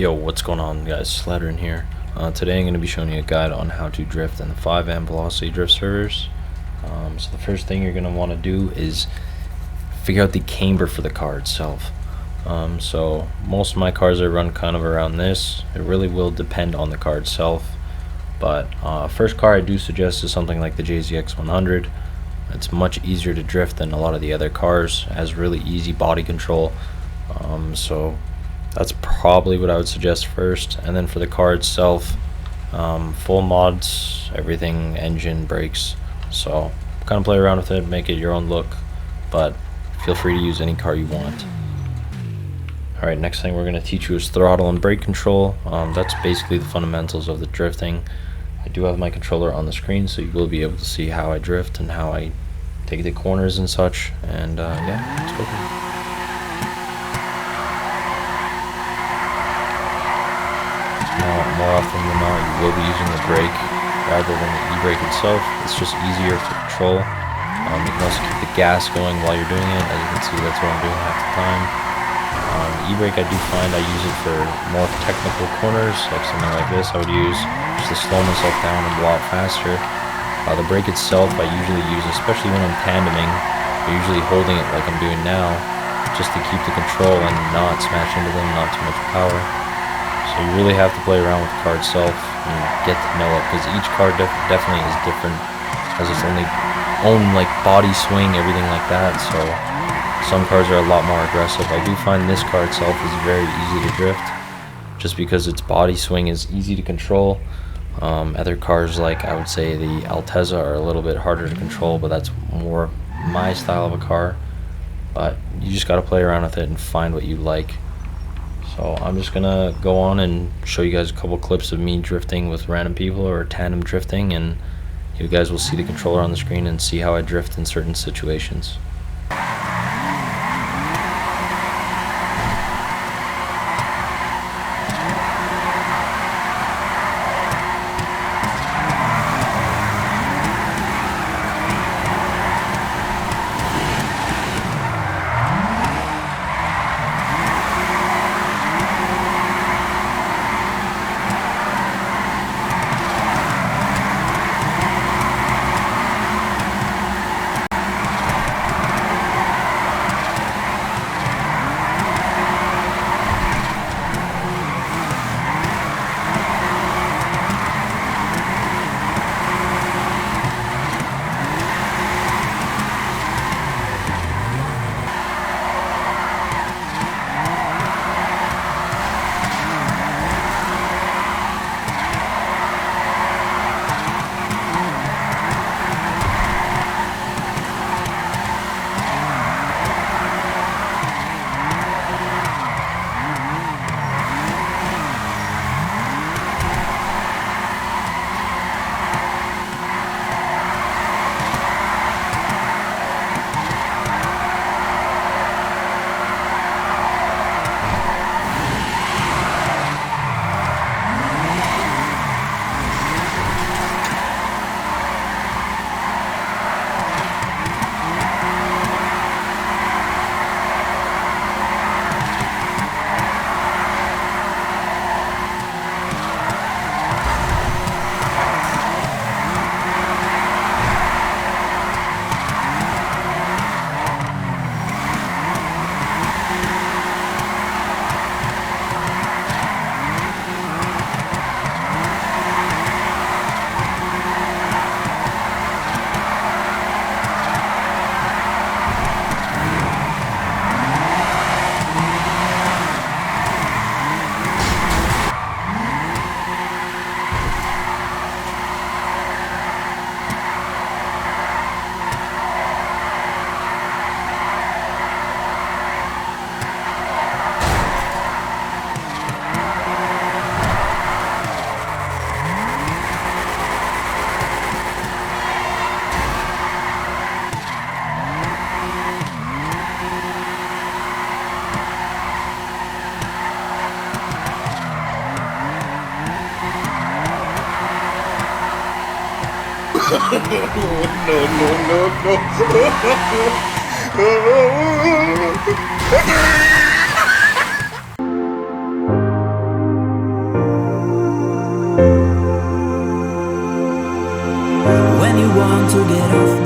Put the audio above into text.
Yo, what's going on, guys? Slattern here. Today I'm going to be showing you a guide on how to drift in the 5 amp velocity drift servers. So the first thing you're going to want to do is figure out the camber for the car itself. So most of my cars I run kind of around this. It really will depend on the car itself. But first car I do suggest is something like the JZX 100. It's much easier to drift than a lot of the other cars. It has really easy body control. So that's probably what I would suggest first. And then for the car itself, full mods, everything, engine, brakes. So kind of play around with it, make it your own look, but feel free to use any car you want. Alright, next thing we're going to teach you is throttle and brake control. That's basically the fundamentals of the drifting. I do have my controller on the screen, so you will be able to see how I drift and how I take the corners and such. And yeah, let's go. More often than not, you will be using the brake rather than the e-brake itself. It's just easier to control. You can also keep the gas going while you're doing it. As you can see, that's what I'm doing half the time. E-brake, I do find I use it for more technical corners, like something like this. I would use just to slow myself down and go out faster. The brake itself, I usually use, especially when I'm tandeming, I'm usually holding it like I'm doing now, just to keep the control and not smash into them, not too much power. So you really have to play around with the car itself and get to know it, because each car definitely is different, has its own like body swing, everything like that. So some cars are a lot more aggressive. I do find this car itself is very easy to drift, just because its body swing is easy to control. Other cars, like I would say the Altezza, are a little bit harder to control, but that's more my style of a car. But you just got to play around with it and find what you like. So I'm just gonna go on and show you guys a couple clips of me drifting with random people or tandem drifting, and you guys will see the controller on the screen and see how I drift in certain situations. No. you want to get off.